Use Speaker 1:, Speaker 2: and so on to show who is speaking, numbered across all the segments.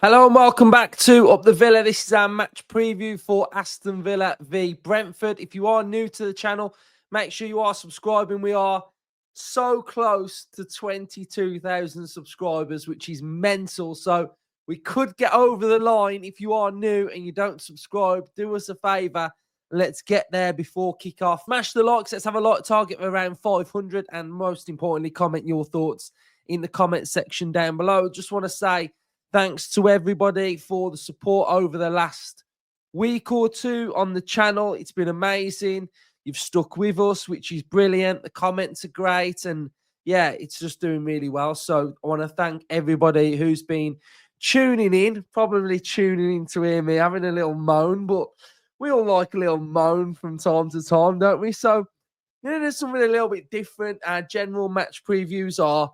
Speaker 1: Hello and welcome back to Up the Villa. This is our match preview for Aston Villa v Brentford. If you are new to the channel, make sure you are subscribing. We are so close to 22,000 subscribers, which is mental. So we could get over the line. If you are new and you don't subscribe, do us a favour. Let's get there before kick-off. Smash the likes. Let's have a like target of around 500. And most importantly, comment your thoughts in the comment section down below. Just want to say, thanks to everybody for the support over the last week or two on the channel. It's been amazing. You've stuck with us, which is brilliant. The comments are great. And yeah, it's just doing really well. So I want to thank everybody who's been tuning in, probably tuning in to hear me having a little moan, but we all like a little moan from time to time, don't we? So, there's something a little bit different. Our general match previews are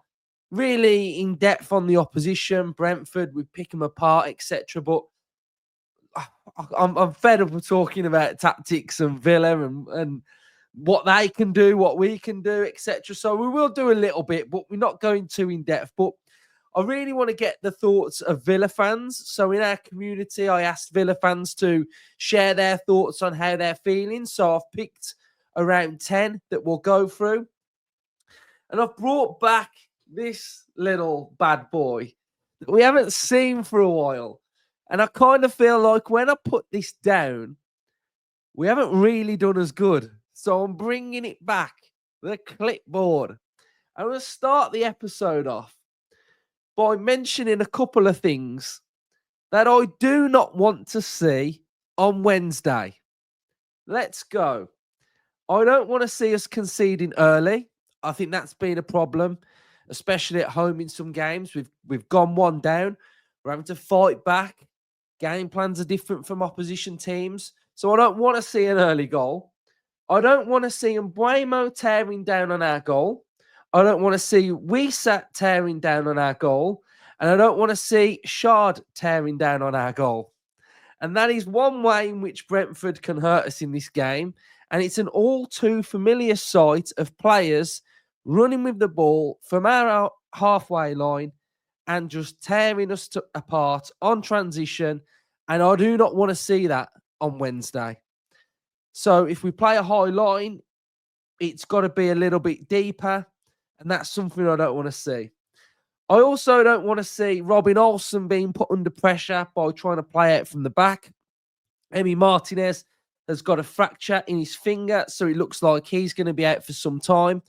Speaker 1: really in depth on the opposition. Brentford, we pick them apart, etc. But I'm fed up of talking about tactics and Villa and what they can do, what we can do, etc. So we will do a little bit, but we're not going too in depth. But I really want to get the thoughts of Villa fans. So in our community, I asked Villa fans to share their thoughts on how they're feeling. So I've picked around 10 that we'll go through. And I've brought back this little bad boy that we haven't seen for a while. And I kind of feel like when I put this down, we haven't really done as good. So I'm bringing it back, the clipboard. I'm going to start the episode off by mentioning a couple of things that I do not want to see on Wednesday. Let's go. I don't want to see us conceding early. I think that's been a problem, especially at home in some games. We've gone one down. We're having to fight back. Game plans are different from opposition teams. So I don't want to see an early goal. I don't want to see Mbuemo tearing down on our goal. I don't want to see Wisa tearing down on our goal. And I don't want to see Shard tearing down on our goal. And that is one way in which Brentford can hurt us in this game. And it's an all too familiar sight of players running with the ball from our halfway line and just tearing us apart on transition. And I do not want to see that on Wednesday. So if we play a high line, it's got to be a little bit deeper. And that's something I don't want to see. I also don't want to see Robin Olsen being put under pressure by trying to play out from the back. Emi Martinez has got a fracture in his finger, so it looks like he's going to be out for some time.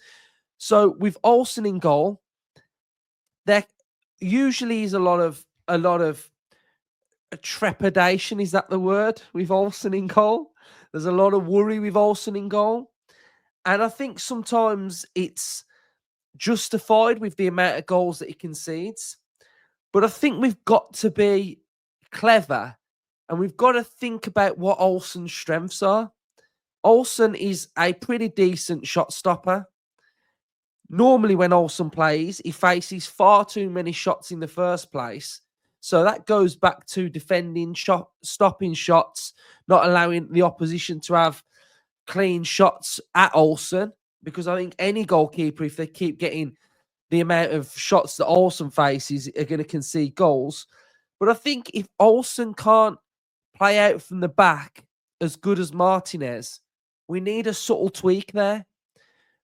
Speaker 1: So with Olsen in goal, there usually is a lot of trepidation. Is that the word? With Olsen in goal, there's a lot of worry with Olsen in goal, and I think sometimes it's justified with the amount of goals that he concedes. But I think we've got to be clever and we've got to think about what Olsen's strengths are. Olsen is a pretty decent shot stopper. Normally when Olsen plays, he faces far too many shots in the first place. So that goes back to defending, stopping shots, not allowing the opposition to have clean shots at Olsen. Because I think any goalkeeper, if they keep getting the amount of shots that Olsen faces, are going to concede goals. But I think if Olsen can't play out from the back as good as Martinez, we need a subtle tweak there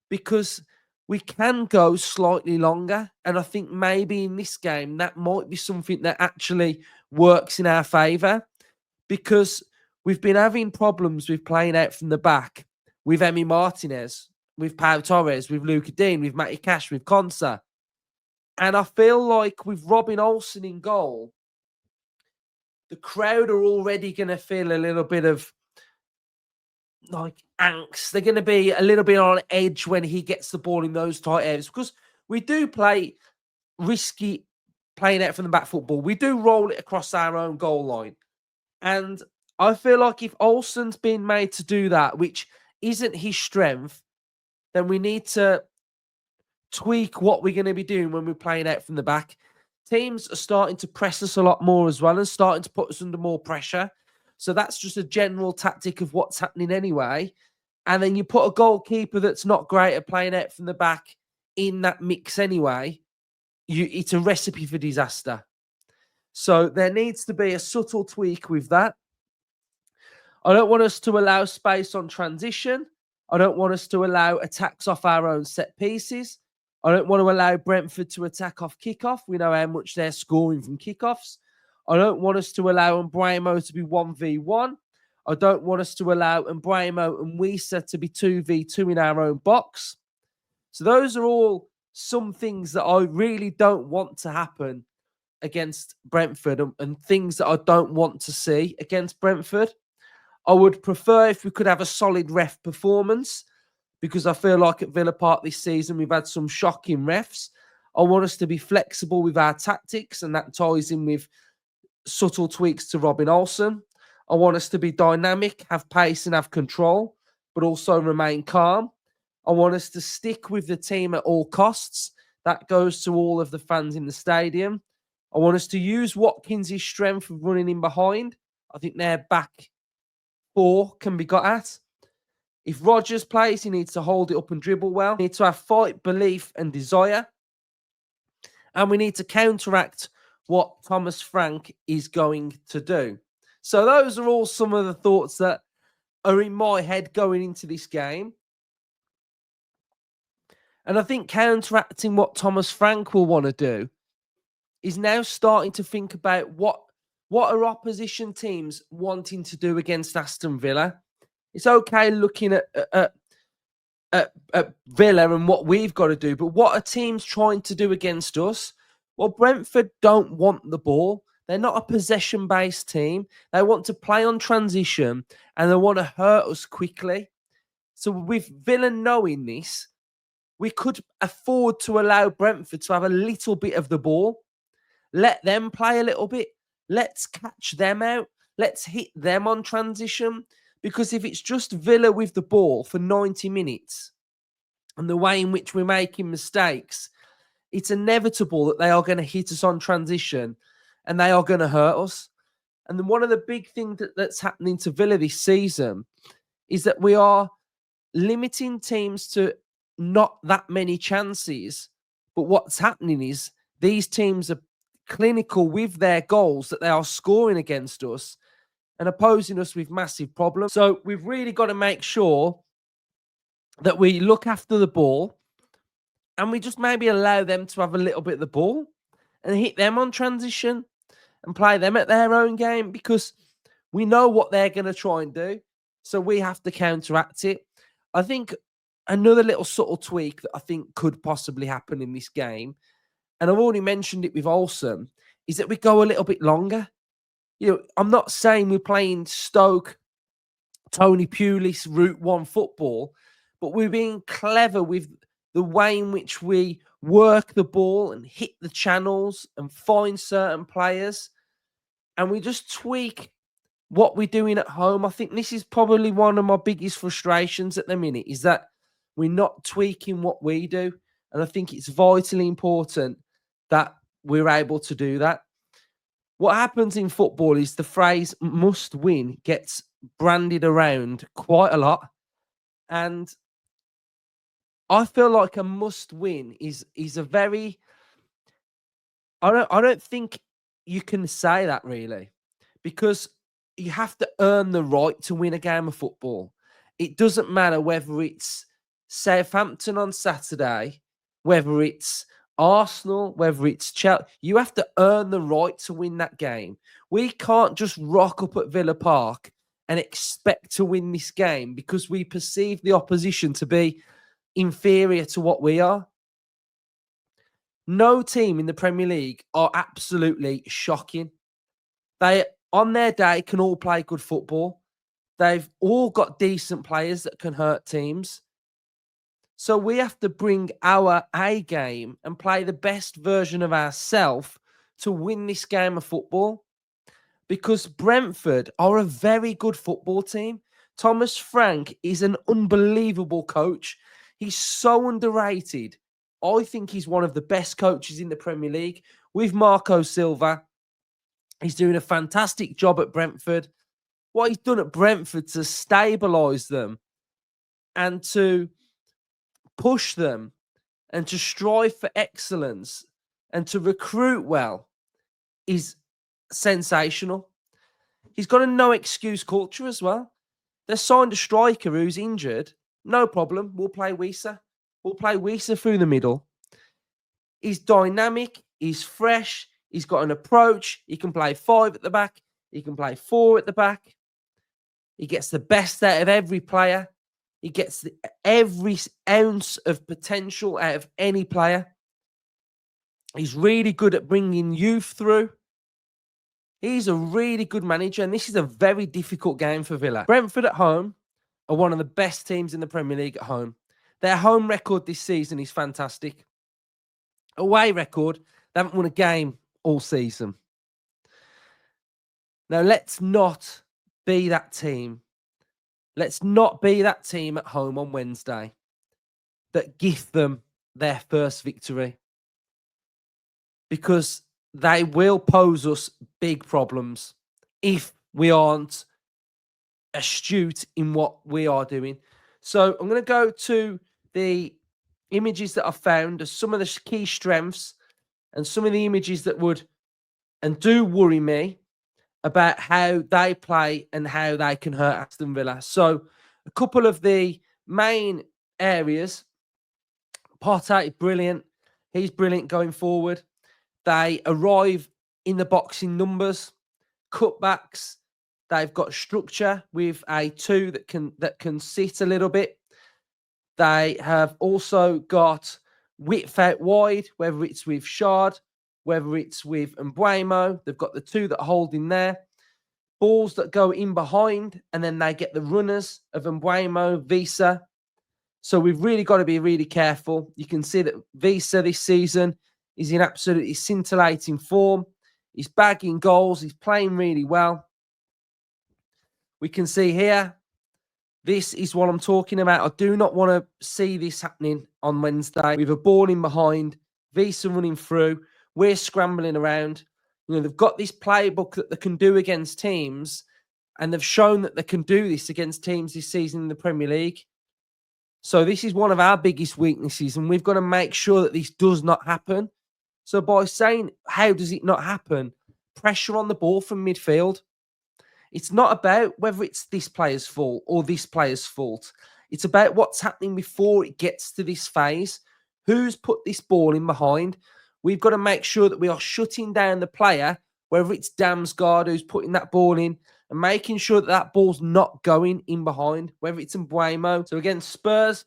Speaker 1: because we can go slightly longer. And I think maybe in this game, that might be something that actually works in our favour because we've been having problems with playing out from the back with Emi Martinez, with Pau Torres, with Luca Dean, with Matty Cash, with Konsa. And I feel like with Robin Olsen in goal, the crowd are already going to feel a little bit of like angst. They're going to be a little bit on edge when he gets the ball in those tight areas because we do play risky playing out from the back football. We do roll it across our own goal line. And I feel like if Olsen's been made to do that, which isn't his strength, then we need to tweak what we're going to be doing when we're playing out from the back. Teams are starting to press us a lot more as well and starting to put us under more pressure. So that's just a general tactic of what's happening anyway. And then you put a goalkeeper that's not great at playing out from the back in that mix anyway. It's a recipe for disaster. So there needs to be a subtle tweak with that. I don't want us to allow space on transition. I don't want us to allow attacks off our own set pieces. I don't want to allow Brentford to attack off kickoff. We know how much they're scoring from kickoffs. I don't want us to allow Mbremo to be 1v1. I don't want us to allow Mbremo and Wisa to be 2v2 in our own box. So those are all some things that I really don't want to happen against Brentford, and things that I don't want to see against Brentford. I would prefer if we could have a solid ref performance, because I feel like at Villa Park this season we've had some shocking refs. I want us to be flexible with our tactics, and that ties in with subtle tweaks to Robin Olsen. I want us to be dynamic, have pace and have control, but also remain calm. I want us to stick with the team at all costs. That goes to all of the fans in the stadium. I want us to use Watkins' strength of running in behind. I think their back four can be got at. If Rodgers plays, he needs to hold it up and dribble well. We need to have fight, belief and desire. And we need to counteract what Thomas Frank is going to do. So those are all some of the thoughts that are in my head going into this game. And I think counteracting what Thomas Frank will want to do is now starting to think about what are opposition teams wanting to do against Aston Villa. It's okay looking at Villa and what we've got to do, but what are teams trying to do against us? Well, Brentford don't want the ball. They're not a possession-based team. They want to play on transition and they want to hurt us quickly. So with Villa knowing this, we could afford to allow Brentford to have a little bit of the ball. Let them play a little bit. Let's catch them out. Let's hit them on transition. Because if it's just Villa with the ball for 90 minutes and the way in which we're making mistakes, it's inevitable that they are going to hit us on transition and they are going to hurt us. And then one of the big things that's happening to Villa this season is that we are limiting teams to not that many chances. But what's happening is these teams are clinical with their goals that they are scoring against us and opposing us with massive problems. So we've really got to make sure that we look after the ball and we just maybe allow them to have a little bit of the ball and hit them on transition and play them at their own game, because we know what they're going to try and do. So we have to counteract it. I think another little subtle tweak that I think could possibly happen in this game, and I've already mentioned it with Olsen, is that we go a little bit longer. You know, I'm not saying we're playing Stoke, Tony Pulis, Route 1 football, but we're being clever with the way in which we work the ball and hit the channels and find certain players. And we just tweak what we're doing at home. I think this is probably one of my biggest frustrations at the minute, is that we're not tweaking what we do. And I think it's vitally important that we're able to do that. What happens in football is the phrase must win gets branded around quite a lot. And I feel like a must win is a very, I don't think you can say that really, because you have to earn the right to win a game of football. It doesn't matter whether it's Southampton on Saturday, whether it's Arsenal, whether it's Chelsea. You have to earn the right to win that game. We can't just rock up at Villa Park and expect to win this game because we perceive the opposition to be inferior to what we are. No team in the Premier League are absolutely shocking. They, on their day, can all play good football. They've all got decent players that can hurt teams. So we have to bring our A game and play the best version of ourselves to win this game of football. Because Brentford are a very good football team. Thomas Frank is an unbelievable coach. He's so underrated. I think he's one of the best coaches in the Premier League. With Marco Silva, he's doing a fantastic job at Brentford. What he's done at Brentford to stabilise them and to push them and to strive for excellence and to recruit well is sensational. He's got a no-excuse culture as well. They signed a striker who's injured. No problem. We'll play Wisa. We'll play Wisa through the middle. He's dynamic. He's fresh. He's got an approach. He can play 5 at the back. He can play 4 at the back. He gets the best out of every player. He gets every ounce of potential out of any player. He's really good at bringing youth through. He's a really good manager, and this is a very difficult game for Villa. Brentford at home are one of the best teams in the Premier League at home. Their home record this season is fantastic. Away record, they haven't won a game all season. Now, let's not be that team. Let's not be that team at home on Wednesday that give them their first victory, because they will pose us big problems if we aren't astute in what we are doing. So I'm going to go to the images that I found as some of the key strengths and some of the images that would and do worry me about how they play and how they can hurt Aston Villa. So a couple of the main areas. Partey, brilliant. He's brilliant going forward. They arrive in the box in numbers, cutbacks. They've got structure with a 2 that can sit a little bit. They have also got width out wide, whether it's with Shard, whether it's with Mbeumo. They've got the 2 that hold in there. Balls that go in behind, and then they get the runners of Mbeumo, Wisa. So we've really got to be really careful. You can see that Wisa this season is in absolutely scintillating form. He's bagging goals. He's playing really well. We can see here, this is what I'm talking about. I do not want to see this happening on Wednesday. We have a ball in behind, Wisa running through. We're scrambling around. You know, they've got this playbook that they can do against teams, and they've shown that they can do this against teams this season in the Premier League. So this is one of our biggest weaknesses, and we've got to make sure that this does not happen. So by saying, how does it not happen? Pressure on the ball from midfield. It's not about whether it's this player's fault or this player's fault. It's about what's happening before it gets to this phase. Who's put this ball in behind? We've got to make sure that we are shutting down the player, whether it's Damsgaard who's putting that ball in, and making sure that that ball's not going in behind, whether it's Mbeumo. So against Spurs,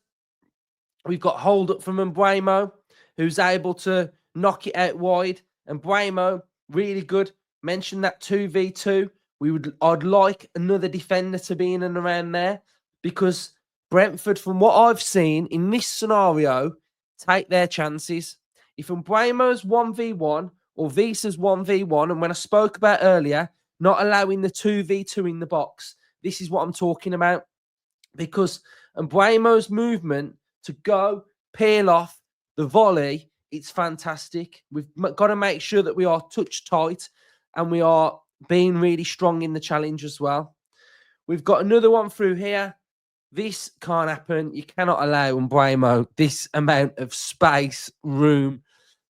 Speaker 1: we've got hold up from Mbeumo, who's able to knock it out wide. Mbeumo, really good. Mentioned that 2v2. I'd like another defender to be in and around there, because Brentford, from what I've seen in this scenario, take their chances. If Mbeumo's 1v1 or Visa's 1v1, and when I spoke about earlier, not allowing the 2v2 in the box, this is what I'm talking about. Because Mbeumo's movement to go, peel off, the volley, it's fantastic. We've got to make sure that we are touch tight and we are being really strong in the challenge as well. We've got another one through here. This can't happen. You cannot allow Mbeumo this amount of space, room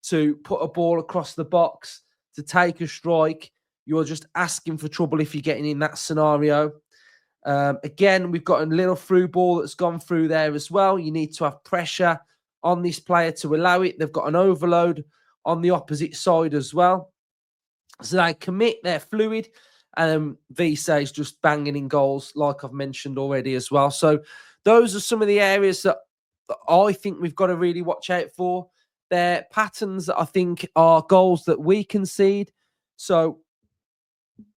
Speaker 1: to put a ball across the box, to take a strike. You're just asking for trouble if you're getting in that scenario. Again, we've got a little through ball that's gone through there as well. You need to have pressure on this player to allow it. They've got an overload on the opposite side as well. So they commit, they're fluid, and Visa is just banging in goals, like I've mentioned already as well. So those are some of the areas that I think we've got to really watch out for. They're patterns that I think are goals that we concede. So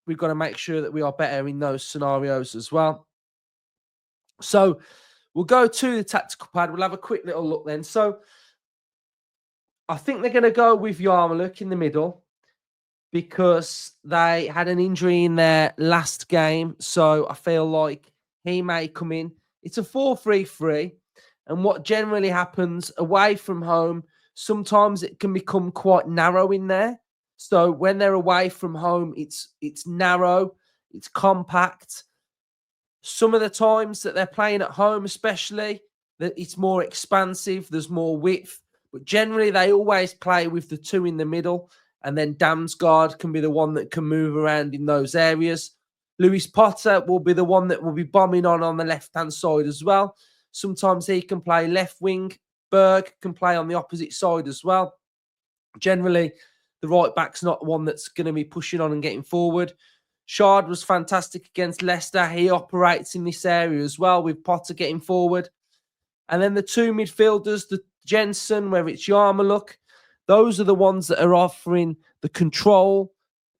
Speaker 1: we've got to make sure that we are better in those scenarios as well. So we'll go to the tactical pad. We'll have a quick little look then. So I think they're going to go with Yarmouk in the middle, because they had an injury in their last game. So I feel like he may come in. It's a 4-3-3. And what generally happens away from home, sometimes it can become quite narrow in there. So when they're away from home, it's narrow, it's compact. Some of the times that they're playing at home, especially, that it's more expansive, there's more width. But generally, they always play with the 2 in the middle. And then Damsgaard can be the one that can move around in those areas. Lewis Potter will be the one that will be bombing on the left-hand side as well. Sometimes he can play left wing. Berg can play on the opposite side as well. Generally, the right back's not one that's going to be pushing on and getting forward. Shard was fantastic against Leicester. He operates in this area as well, with Potter getting forward. And then the two midfielders, the Jensen, whether it's Yarmouk, those are the ones that are offering the control.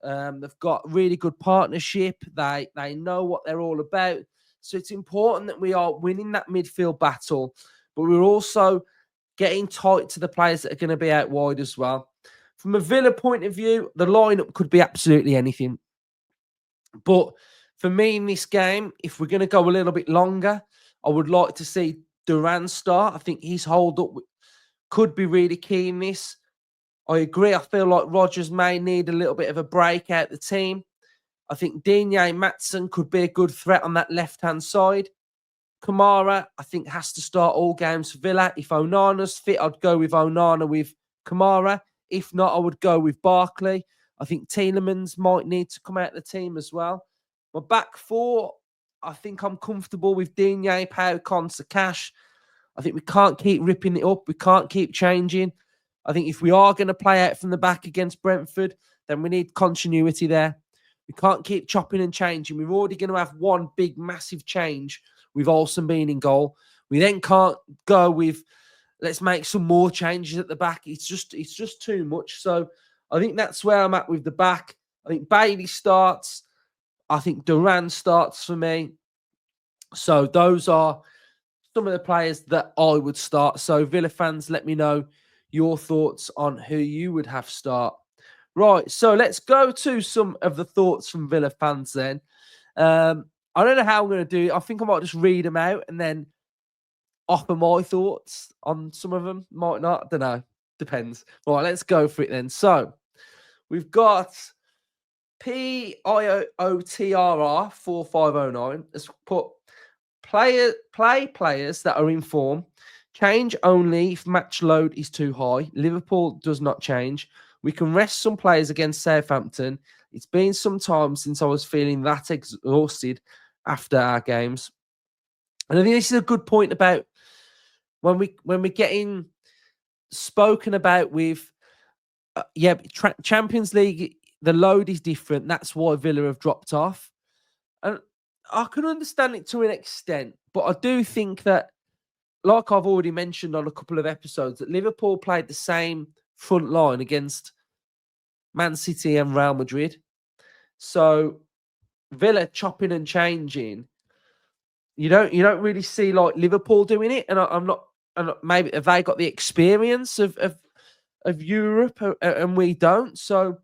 Speaker 1: They've got really good partnership. They know what they're all about. So it's important that we are winning that midfield battle, but we're also getting tight to the players that are going to be out wide as well. From a Villa point of view, the lineup could be absolutely anything. But for me in this game, if we're going to go a little bit longer, I would like to see Duran start. I think his hold-up could be really key in this. I agree. I feel like Rodgers may need a little bit of a break out the team. I think Digne Matson could be a good threat on that left-hand side. Kamara, I think, has to start all games for Villa. If Onana's fit, I'd go with Onana with Kamara. If not, I would go with Barkley. I think Tielemans might need to come out of the team as well. My back four, I think I'm comfortable with Digne, Pau, Konsa, Cash. I think we can't keep ripping it up. We can't keep changing. I think if we are going to play out from the back against Brentford, then we need continuity there. We can't keep chopping and changing. We're already going to have one big, massive change with Olsen being in goal. We then can't go with, let's make some more changes at the back. It's just too much. So I think that's where I'm at with the back. I think Bailey starts. I think Duran starts for me. So those are some of the players that I would start. So Villa fans, let me know your thoughts on who you would have start. Right, so let's go to some of the thoughts from Villa fans then. I don't know how I'm going to do it. I think I might just read them out and then offer my thoughts on some of them. Might not, I don't know. Depends. Right, let's go for it then. So we've got PIOTRR 4509 has put play players that are in form. Change only if match load is too high. Liverpool does not change. We can rest some players against Southampton. It's been some time since I was feeling that exhausted after our games. And I think this is a good point about when we're getting spoken about with, Champions League, the load is different. That's why Villa have dropped off. And I can understand it to an extent, but I do think that, like I've already mentioned on a couple of episodes, that Liverpool played the same front line against Man City and Real Madrid. So Villa chopping and changing, you don't really see like Liverpool doing it. And I'm not maybe have they got the experience of Europe and we don't. So,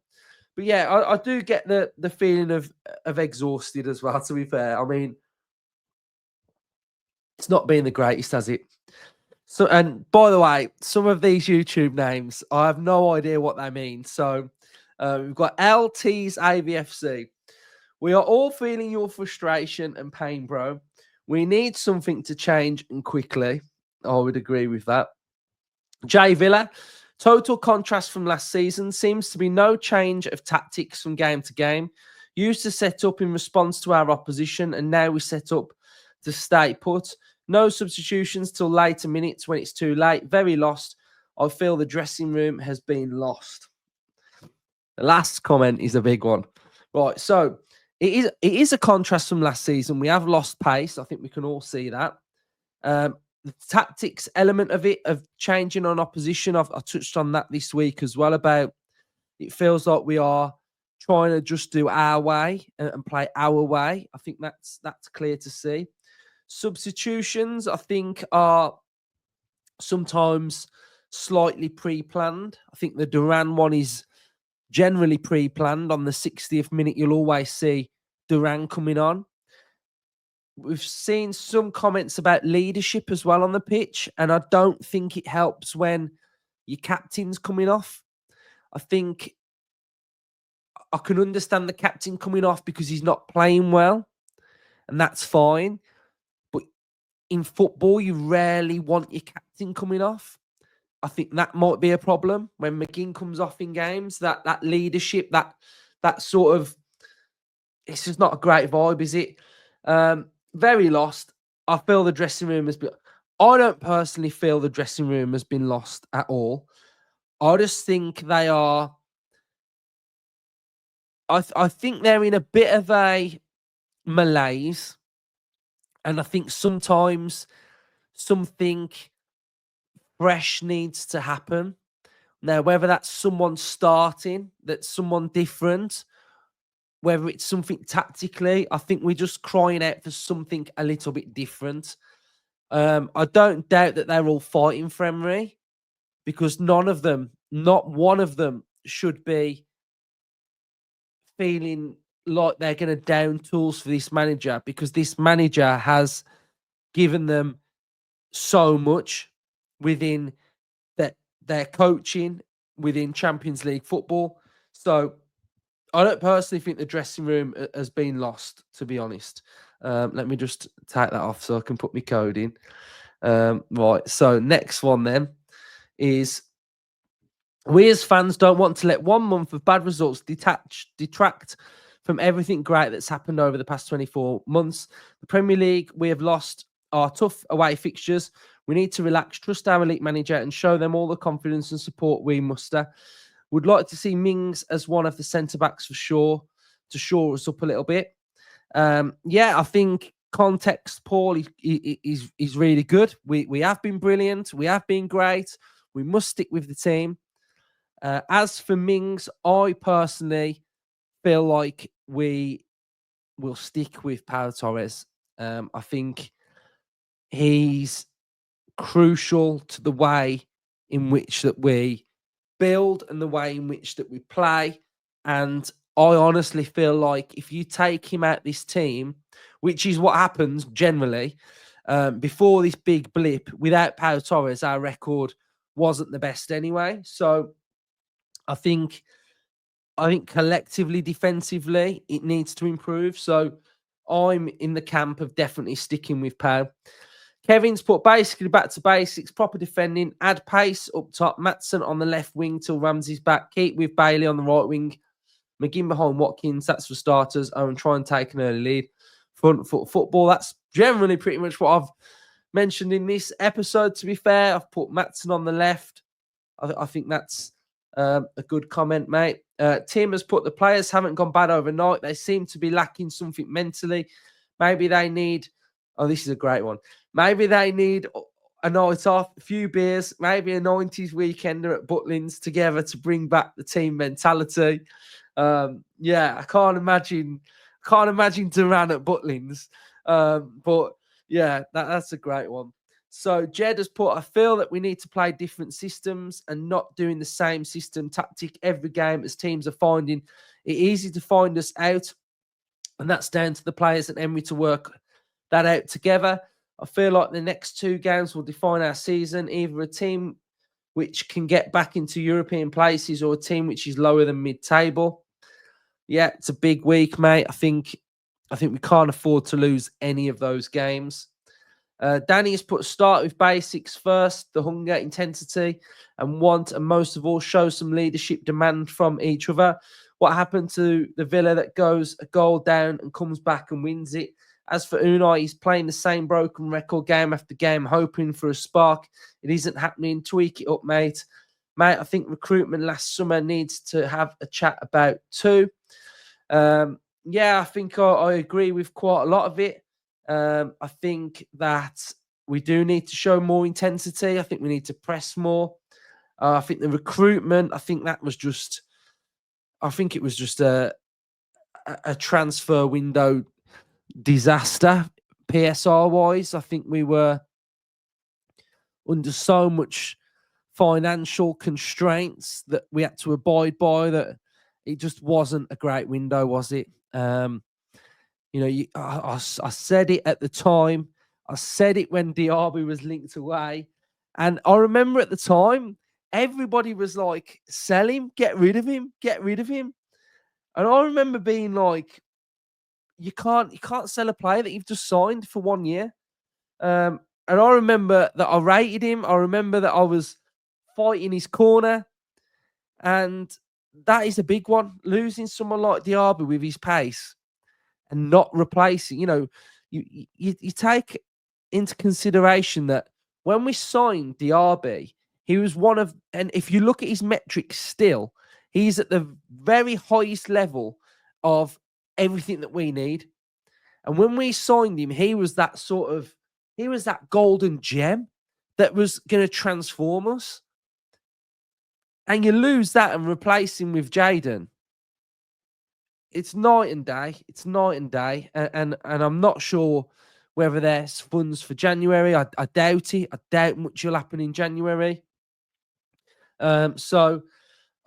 Speaker 1: but yeah, I do get the feeling of exhausted as well. To be fair, I mean, it's not been the greatest, has it? So, and by the way, some of these YouTube names, I have no idea what they mean. So we've got LT's avfc. We are all feeling your frustration and pain, bro. We need something to change and quickly. I would agree with that. J Villa, total contrast from last season. Seems to be no change of tactics from game to game. Used to set up in response to our opposition, and now we set up to stay put. No substitutions till later minutes when it's too late. Very lost. I feel the dressing room has been lost. The last comment is a big one. Right, so it is a contrast from last season. We have lost pace. I think we can all see that. The tactics element of it, of changing on opposition, I touched on that this week as well, about it feels like we are trying to just do our way and play our way. I think that's clear to see. Substitutions, I think, are sometimes slightly pre-planned. I think the Duran one is generally pre-planned. On the 60th minute, you'll always see Duran coming on. We've seen some comments about leadership as well on the pitch, and I don't think it helps when your captain's coming off. I think I can understand the captain coming off because he's not playing well, and that's fine. But in football, you rarely want your captain coming off. I think that might be a problem when McGinn comes off in games. That leadership, that sort of, it's just not a great vibe, is it? Very lost. I feel the dressing room has been. I don't personally feel the dressing room has been lost at all. I just think they are. I think they're in a bit of a malaise, and I think sometimes something fresh needs to happen. Now, whether that's someone starting, that's someone different, whether it's something tactically, I think we're just crying out for something a little bit different. I don't doubt that they're all fighting for Emery, because none of them, not one of them, should be feeling like they're going to down tools for this manager, because this manager has given them so much within their coaching, within Champions League football. So I don't personally think the dressing room has been lost, to be honest. Let me just take that off so I can put my code in. Right, so next one then is, we as fans don't want to let 1 month of bad results detract from everything great that's happened over the past 24 months. The Premier League, we have lost our tough away fixtures. We need to relax, trust our elite manager, and show them all the confidence and support we muster. Would like to see Mings as one of the centre-backs for sure, to shore us up a little bit. I think context, Paul, is really good. We have been brilliant. We have been great. We must stick with the team. As for Mings, I personally feel like we will stick with Pau Torres. I think he's crucial to the way in which that we build and the way in which that we play. And I honestly feel like if you take him out this team, which is what happens generally, before this big blip, without Pau Torres, our record wasn't the best anyway. So I think collectively, defensively, it needs to improve. So I'm in the camp of definitely sticking with Pau. Kevin's put basically back to basics, proper defending, add pace up top, Maatsen on the left wing till Ramsey's back, keep with Bailey on the right wing, McGinn behind Watkins, that's for starters, and try and take an early lead. Front foot football, that's generally pretty much what I've mentioned in this episode, to be fair. I've put Maatsen on the left. I think that's a good comment, mate. Tim has put, the players haven't gone bad overnight. They seem to be lacking something mentally. Maybe they need, oh, this is a great one. Maybe they need a night off, a few beers, maybe a 90s weekender at Butlins together to bring back the team mentality. I can't imagine Duran at Butlins. But yeah, that's a great one. So Jed has put, I feel that we need to play different systems and not doing the same system tactic every game, as teams are finding it easy to find us out. And that's down to the players and Emery to work that out together. I feel like the next 2 games will define our season, either a team which can get back into European places or a team which is lower than mid-table. Yeah, it's a big week, mate. I think we can't afford to lose any of those games. Danny has put, start with basics first, the hunger, intensity, and want, and most of all, show some leadership, demand from each other. What happened to the Villa that goes a goal down and comes back and wins it? As for Unai, he's playing the same broken record game after game, hoping for a spark. It isn't happening. Tweak it up, mate. Mate, I think recruitment last summer needs to have a chat about too. I think I agree with quite a lot of it. I think that we do need to show more intensity. I think we need to press more. I think the recruitment, I think it was just a transfer window disaster, PSR wise. I think we were under so much financial constraints that we had to abide by, that it just wasn't a great window, was it? I said it at the time. I said it when Diaby was linked away. And I remember at the time, everybody was like, sell him, get rid of him, get rid of him. And I remember being like, you can't sell a player that you've just signed for 1 year. And I remember that I rated him. I remember that I was fight in his corner. And that is a big one. Losing someone like Diaby with his pace and not replacing, you take into consideration that when we signed Diaby, he was and if you look at his metrics still, he's at the very highest level of everything that we need. And when we signed him, he was that golden gem that was going to transform us. And you lose that and replace him with Jadon. It's night and day. It's night and day. And I'm not sure whether there's funds for January. I doubt it. I doubt much will happen in January. So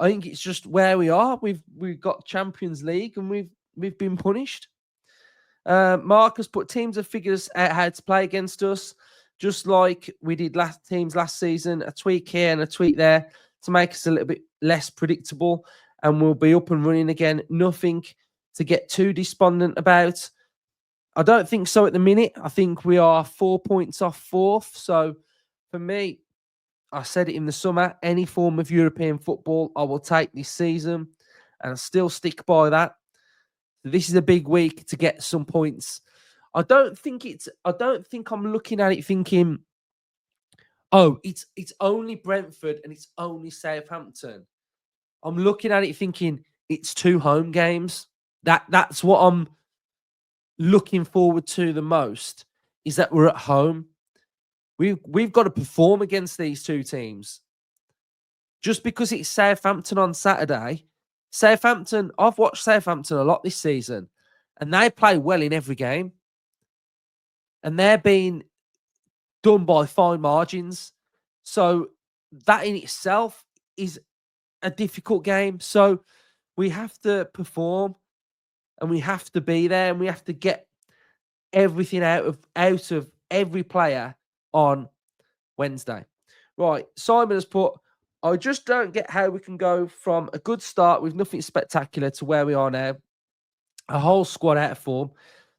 Speaker 1: I think it's just where we are. We've got Champions League and we've been punished. Marcus put teams have figured out how to play against us, just like we did last season. A tweak here and a tweak there to make us a little bit less predictable, and we'll be up and running again. Nothing to get too despondent about. I don't think so at the minute. I think we are 4 points off fourth. So for me, I said it in the summer, any form of European football I will take this season, and I still stick by that. This is a big week to get some points. I don't think I'm looking at it thinking, oh, it's only Brentford and it's only Southampton. I'm looking at it thinking it's 2 home games. That's what I'm looking forward to the most, is that we're at home. We've got to perform against these 2 teams. Just because it's Southampton on Saturday, Southampton, I've watched Southampton a lot this season, and they play well in every game. And they're being done by fine margins. So that in itself is a difficult game. So we have to perform and we have to be there and we have to get everything out of every player on Wednesday. Right. Simon has put, I just don't get how we can go from a good start with nothing spectacular to where we are now. A whole squad out of form.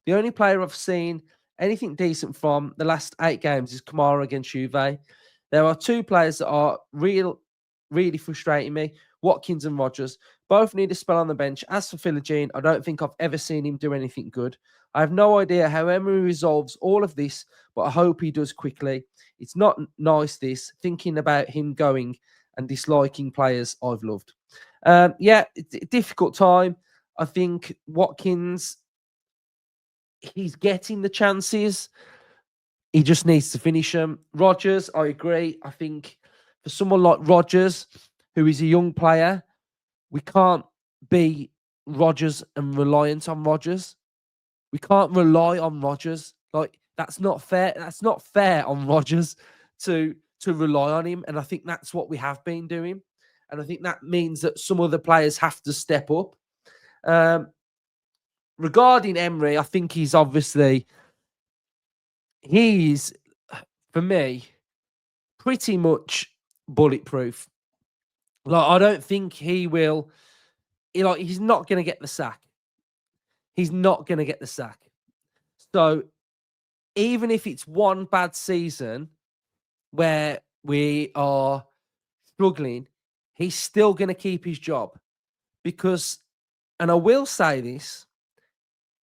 Speaker 1: The only player I've seen anything decent from the last 8 games is Kamara against Juve. There are 2 players that are really frustrating me, Watkins and Rodgers. Both need a spell on the bench. As for Philogene, I don't think I've ever seen him do anything good. I have no idea how Emery resolves all of this, but I hope he does quickly. It's not nice, this, thinking about him going and disliking players I've loved. It's a difficult time. I think Watkins, he's getting the chances. He just needs to finish them. Rodgers, I agree. I think for someone like Rodgers, who is a young player, we can't be Rodgers and reliant on Rodgers. We can't rely on Rodgers. Like, that's not fair. That's not fair on Rodgers to rely on him. And I think that's what we have been doing. And I think that means that some other players have to step up. Regarding Emery, I think he's for me, pretty much bulletproof. Like, I don't think he will. He's not going to get the sack. He's not going to get the sack. So even if it's one bad season where we are struggling, he's still going to keep his job. Because, and I will say this,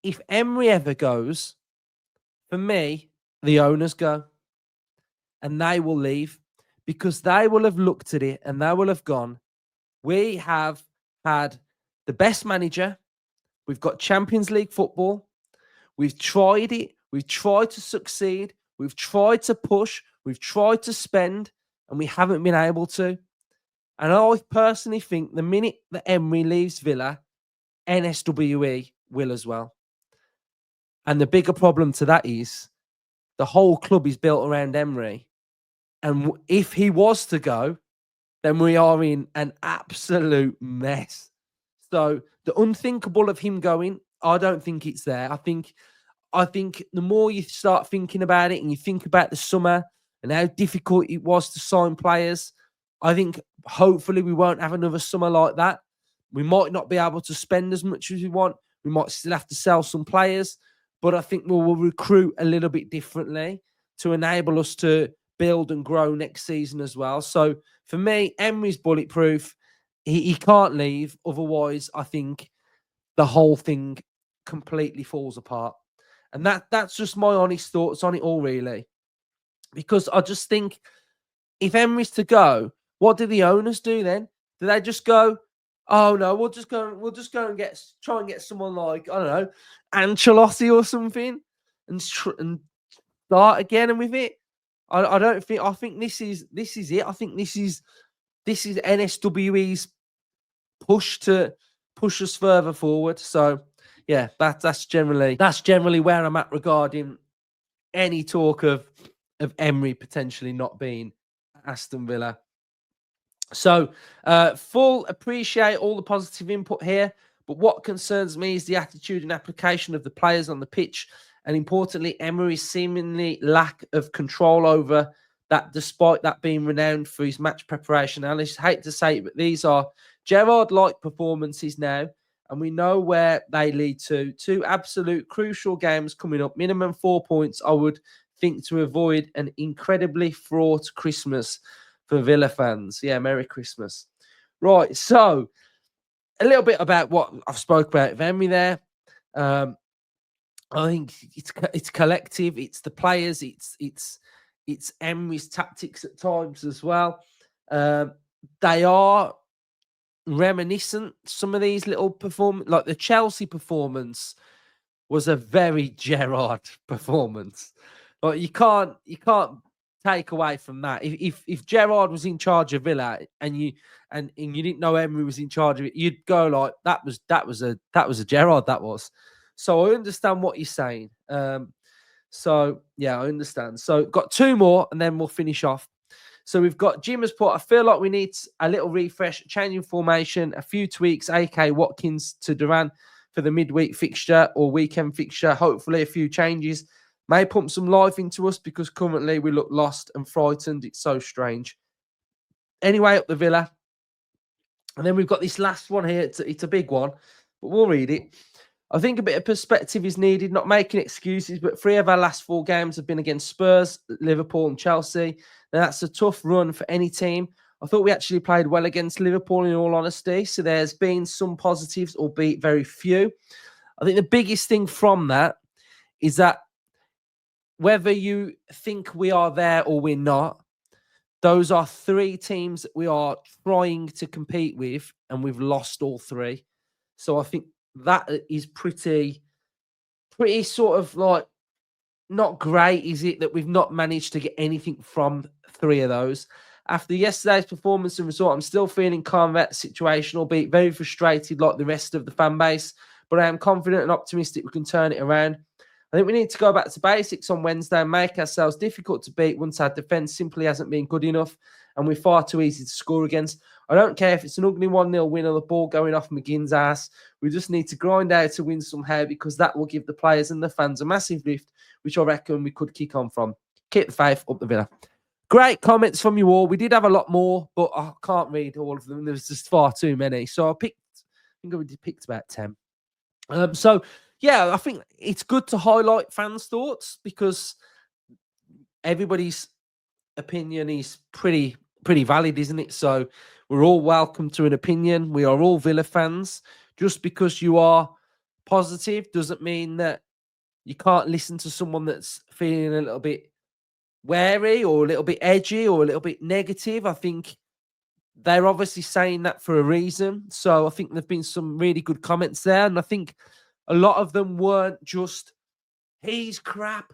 Speaker 1: if Emery ever goes, for me, the owners go. And they will leave because they will have looked at it and they will have gone, we have had the best manager. We've got Champions League football. We've tried it. We've tried to succeed. We've tried to push. We've tried to spend, and we haven't been able to. And I personally think the minute that Emery leaves Villa, NSWE will as well. And the bigger problem to that is the whole club is built around Emery. And if he was to go, then we are in an absolute mess. So the unthinkable of him going, I don't think it's there. I think the more you start thinking about it and you think about the summer and how difficult it was to sign players, I think hopefully we won't have another summer like that. We might not be able to spend as much as we want. We might still have to sell some players, but I think we will recruit a little bit differently to enable us to build and grow next season as well. So for me, Emery's bulletproof. He can't leave. Otherwise, I think the whole thing completely falls apart. And that's just my honest thoughts on it all, really. Because I just think if Emery's to go, what do the owners do then? Do they just go, oh no, we'll just go and try and get someone like, I don't know, Ancelotti or something and start again with it? I don't think. I think this is it. I think this is NSWE's push to push us further forward. So yeah, that's generally where I'm at regarding any talk of Emery potentially not being Aston Villa. So full appreciate all the positive input here, but what concerns me is the attitude and application of the players on the pitch, and importantly, Emery's seemingly lack of control over that, despite that being renowned for his match preparation. And I just hate to say it, but these are Gerrard-like performances now, and we know where they lead to. Two absolute crucial games coming up, minimum 4 points, I would think, to avoid an incredibly fraught Christmas for Villa fans. Yeah, Merry Christmas. Right, so a little bit about what I've spoke about with Emery there. I think it's collective. It's the players. It's Emery's tactics at times as well. They are reminiscent. Some of these little performance, like the Chelsea performance, was a very Gerrard performance. Like you can't take away from that. If Gerrard was in charge of Villa and you didn't know Emery was in charge of it, you'd go like that was a Gerrard, that was. So I understand what you're saying. So yeah, I understand. So got two more and then we'll finish off. So we've got Jim has put, I feel like we need a little refresh, changing formation, a few tweaks, AK Watkins to Duran for the midweek fixture or weekend fixture. Hopefully a few changes may pump some life into us because currently we look lost and frightened. It's so strange. Anyway, up the Villa. And then we've got this last one here. It's a big one, but we'll read it. I think a bit of perspective is needed, not making excuses, but 3 of our last 4 games have been against Spurs, Liverpool and Chelsea. Now, that's a tough run for any team. I thought we actually played well against Liverpool, in all honesty. So there's been some positives, albeit very few. I think the biggest thing from that is that whether you think we are there or we're not, those are 3 teams that we are trying to compete with, and we've lost all 3. So I think that is pretty sort of like not great, is it, that we've not managed to get anything from 3 of those. After yesterday's performance and result, I'm still feeling calm about the situation, albeit very frustrated like the rest of the fan base, but I am confident and optimistic we can turn it around. I think we need to go back to basics on Wednesday and make ourselves difficult to beat once our defence simply hasn't been good enough and we're far too easy to score against. I don't care if it's an ugly 1-0 win or the ball going off McGinn's ass. We just need to grind out to win somehow, because that will give the players and the fans a massive lift, which I reckon we could kick on from. Keep the faith, up the Villa. Great comments from you all. We did have a lot more, but I can't read all of them. There's just far too many. So I think I picked about 10. So yeah, I think it's good to highlight fans' thoughts because everybody's opinion is pretty valid, isn't it? So we're all welcome to an opinion. We are all Villa fans. Just because you are positive doesn't mean that you can't listen to someone that's feeling a little bit wary or a little bit edgy or a little bit negative. I think they're obviously saying that for a reason. So I think there've been some really good comments there. And I think a lot of them weren't just, he's crap,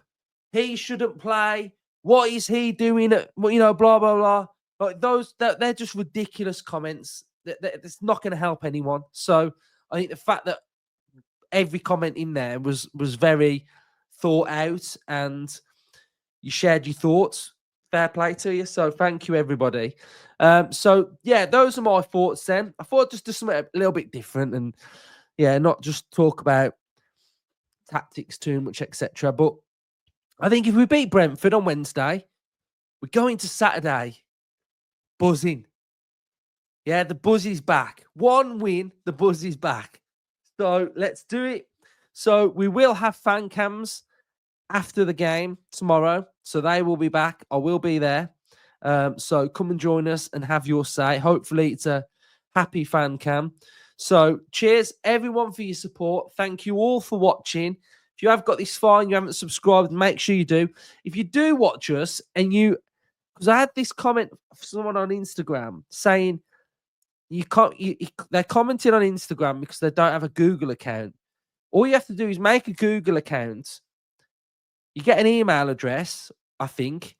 Speaker 1: he shouldn't play, what is he doing at, blah, blah, blah. Like those, they're just ridiculous comments. It's not going to help anyone. So I think the fact that every comment in there was very thought out and you shared your thoughts, fair play to you. So thank you, everybody. So yeah, those are my thoughts then. I thought just do something a little bit different and yeah, not just talk about tactics too much, etc. But I think if we beat Brentford on Wednesday, we're going to Saturday buzzing. Yeah, the buzz is back. 1 win, the buzz is back. So let's do it. So we will have fan cams after the game tomorrow. So they will be back. I will be there. So come and join us and have your say. Hopefully, it's a happy fan cam. So cheers, everyone, for your support. Thank you all for watching. If you have got this far and you haven't subscribed, make sure you do. If you do watch us and you, because I had this comment from someone on Instagram saying you can't, they're commenting on Instagram because they don't have a Google account. All you have to do is make a Google account. You get an email address, I think.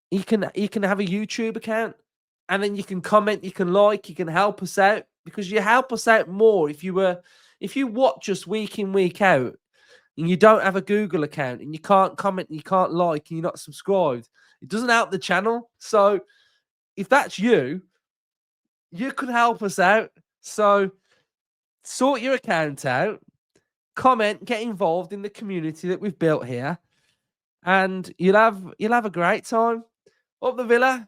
Speaker 1: You can have a YouTube account, and then you can comment, you can like, you can help us out, because you help us out more if you watch us week in, week out, and you don't have a Google account and you can't comment and you can't like and you're not subscribed. It doesn't help the channel. So if that's you, you can help us out. So sort your account out, comment, get involved in the community that we've built here, and you'll have a great time. Up the Villa.